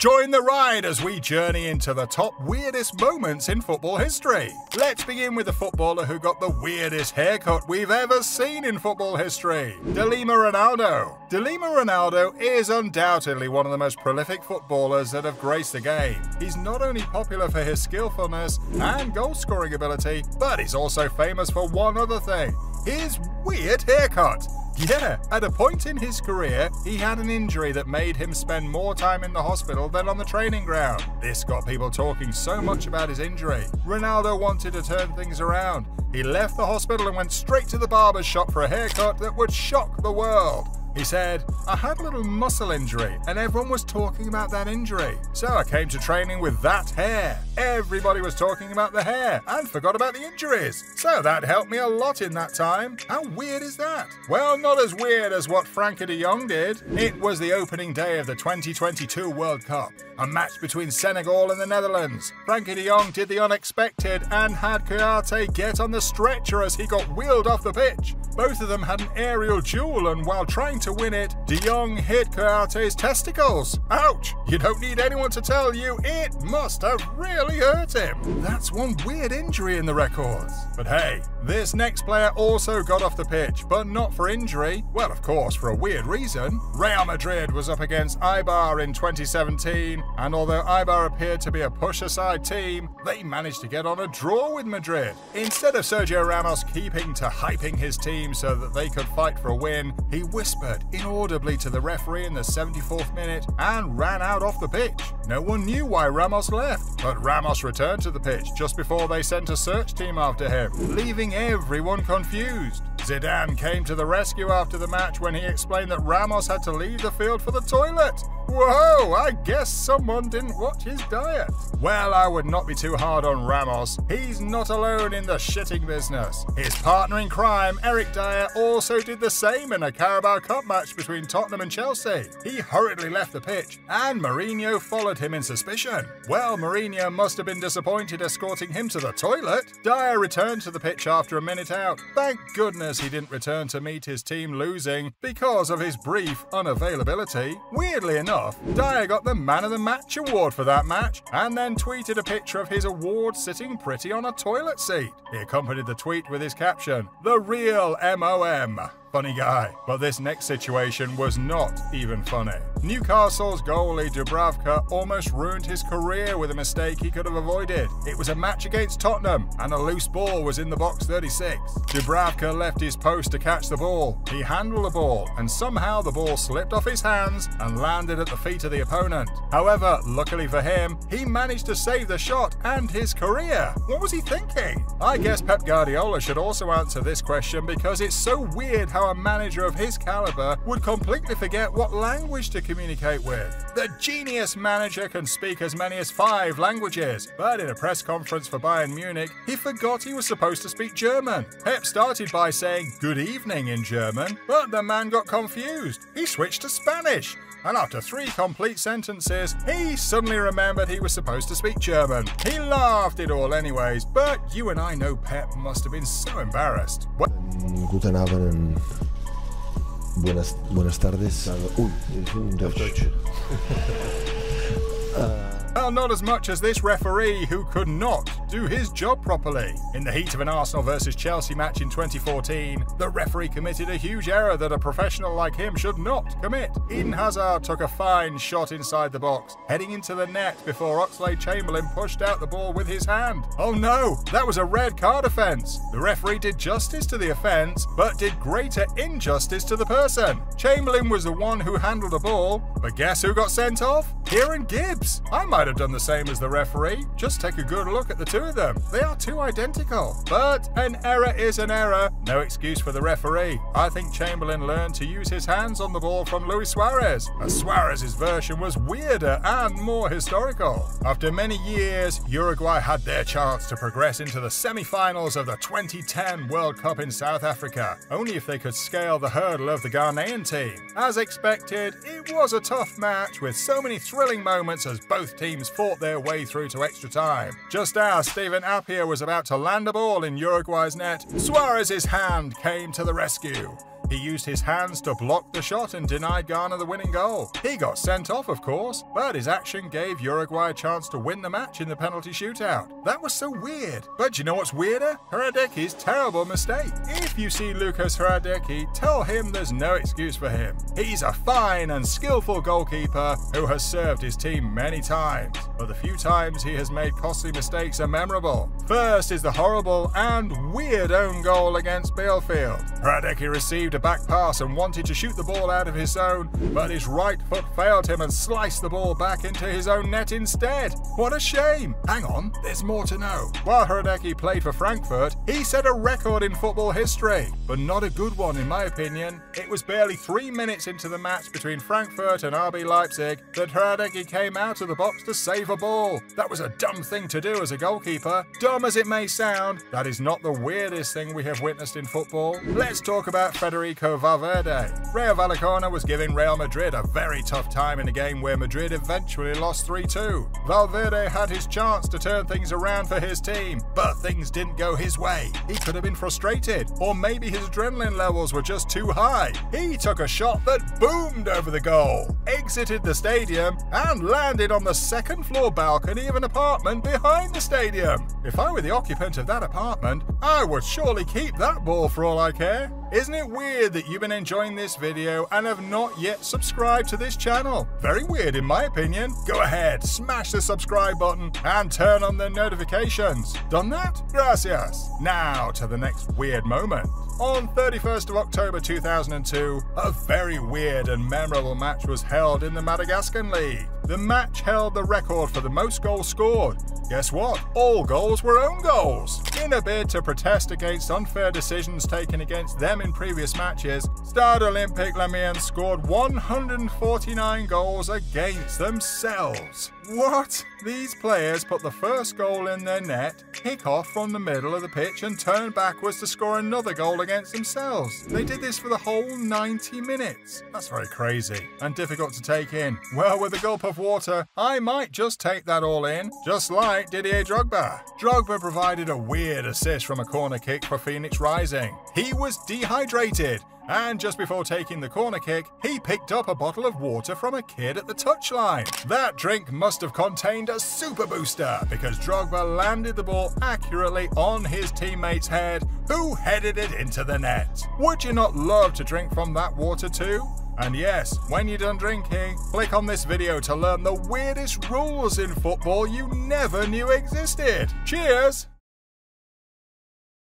Join the ride as we journey into the top weirdest moments in football history. Let's begin with the footballer who got the weirdest haircut we've ever seen in football history, Ronaldo. Ronaldo is undoubtedly one of the most prolific footballers that have graced the game. He's not only popular for his skillfulness and goal-scoring ability, but he's also famous for one other thing: his weird haircut. Yeah, at a point in his career, he had an injury that made him spend more time in the hospital than on the training ground. This got people talking so much about his injury. Ronaldo wanted to turn things around. He left the hospital and went straight to the barber's shop for a haircut that would shock the world. He said, "I had a little muscle injury and everyone was talking about that injury. So I came to training with that hair. Everybody was talking about the hair and forgot about the injuries. So that helped me a lot in that time." How weird is that? Well, not as weird as what Frankie de Jong did. It was the opening day of the 2022 World Cup, a match between Senegal and the Netherlands. Frankie de Jong did the unexpected and had Kouyaté get on the stretcher as he got wheeled off the pitch. Both of them had an aerial duel, and while trying to win it, de Jong hit Kouyaté's testicles. Ouch! You don't need anyone to tell you, it must have really hurt him. That's one weird injury in the records. But hey, this next player also got off the pitch, but not for injury. Well, of course, for a weird reason. Real Madrid was up against Eibar in 2017, and although Eibar appeared to be a push-aside team, they managed to get on a draw with Madrid. Instead of Sergio Ramos keeping to hyping his team so that they could fight for a win, he whispered inaudibly to the referee in the 74th minute and ran out off the pitch. No one knew why Ramos left, but Ramos returned to the pitch just before they sent a search team after him, leaving everyone confused. Zidane came to the rescue after the match when he explained that Ramos had to leave the field for the toilet. Whoa, I guess someone didn't watch his diet. Well, I would not be too hard on Ramos. He's not alone in the shitting business. His partner in crime, Dyer, also did the same in a Carabao Cup match between Tottenham and Chelsea. He hurriedly left the pitch, and Mourinho followed him in suspicion. Well, Mourinho must have been disappointed escorting him to the toilet. Dyer returned to the pitch after a minute out. Thank goodness he didn't return to meet his team losing because of his brief unavailability. Weirdly enough, Dyer got the Man of the Match award for that match, and then tweeted a picture of his award sitting pretty on a toilet seat. He accompanied the tweet with his caption, "The real MOM." Funny guy. But this next situation was not even funny. Newcastle's goalie Dubravka almost ruined his career with a mistake he could have avoided. It was a match against Tottenham, and a loose ball was in the box 36. Dubravka left his post to catch the ball. He handled the ball, and somehow the ball slipped off his hands and landed at the feet of the opponent. However, luckily for him, he managed to save the shot and his career. What was he thinking? I guess Pep Guardiola should also answer this question, because it's so weird how a manager of his caliber would completely forget what language to communicate with. The genius manager can speak as many as 5 languages, but in a press conference for Bayern Munich, he forgot he was supposed to speak German. Pep started by saying "good evening" in German, but the man got confused. He switched to Spanish, and after 3 complete sentences, he suddenly remembered he was supposed to speak German. He laughed it all anyways, but you and I know Pep must have been so embarrassed. Guten Abend. Buenas tardes. Deutsch. Well, not as much as this referee who could not do his job properly. In the heat of an Arsenal versus Chelsea match in 2014, the referee committed a huge error that a professional like him should not commit. Eden Hazard took a fine shot inside the box, heading into the net before Oxlade-Chamberlain pushed out the ball with his hand. Oh no, that was a red card offence. The referee did justice to the offence, but did greater injustice to the person. Chamberlain was the one who handled the ball, but guess who got sent off? Kieran Gibbs. I might have done the same as the referee. Just take a good look at the two of them. They are too identical. But an error is an error. No excuse for the referee. I think Chamberlain learned to use his hands on the ball from Luis Suarez, as Suarez's version was weirder and more historical. After many years, Uruguay had their chance to progress into the semi-finals of the 2010 World Cup in South Africa, only if they could scale the hurdle of the Ghanaian team. As expected, it was a tough match with so many thrilling moments as both teams fought their way through to extra time. Just as Steven Appiah was about to land a ball in Uruguay's net, Suarez's hand came to the rescue. He used his hands to block the shot and denied Ghana the winning goal. He got sent off, of course, but his action gave Uruguay a chance to win the match in the penalty shootout. That was so weird. But you know what's weirder? Hradeki's terrible mistake. If you see Lucas Hradecki, tell him there's no excuse for him. He's a fine and skillful goalkeeper who has served his team many times, but the few times he has made costly mistakes are memorable. First is the horrible and weird own goal against Bielefeld. Hradecki received a back pass and wanted to shoot the ball out of his zone, but his right foot failed him and sliced the ball back into his own net instead. What a shame! Hang on, there's more to know. While Hradecki played for Frankfurt, he set a record in football history, but not a good one in my opinion. It was barely 3 minutes into the match between Frankfurt and RB Leipzig that Hradecki came out of the box to save a ball. That was a dumb thing to do as a goalkeeper. Dumb as it may sound, that is not the weirdest thing we have witnessed in football. Let's talk about Federico Valverde. Rayo Vallecano was giving Real Madrid a very tough time in a game where Madrid eventually lost 3-2. Valverde had his chance to turn things around for his team, but things didn't go his way. He could have been frustrated, or maybe his adrenaline levels were just too high. He took a shot that boomed over the goal, exited the stadium, and landed on the second floor balcony of an apartment behind the stadium. If I were the occupant of that apartment, I would surely keep that ball for all I care. Isn't it weird that you've been enjoying this video and have not yet subscribed to this channel? Very weird in my opinion. Go ahead, smash the subscribe button and turn on the notifications. Done that? Gracias. Now to the next weird moment. On 31st of October 2002, a very weird and memorable match was held in the Madagascar League. The match held the record for the most goals scored. Guess what? All goals were own goals. In a bid to protest against unfair decisions taken against them in previous matches, Stade Olympique Lamiens scored 149 goals against themselves. What? These players put the first goal in their net, kick off from the middle of the pitch and turn backwards to score another goal against themselves. They did this for the whole 90 minutes. That's very crazy and difficult to take in. Well, with a gulp of water, I might just take that all in, just like Didier Drogba. Drogba provided a weird assist from a corner kick for Phoenix Rising. He was dehydrated, and just before taking the corner kick, he picked up a bottle of water from a kid at the touchline. That drink must have contained a super booster, because Drogba landed the ball accurately on his teammate's head, who headed it into the net. Would you not love to drink from that water too? And yes, when you're done drinking, click on this video to learn the weirdest rules in football you never knew existed. Cheers!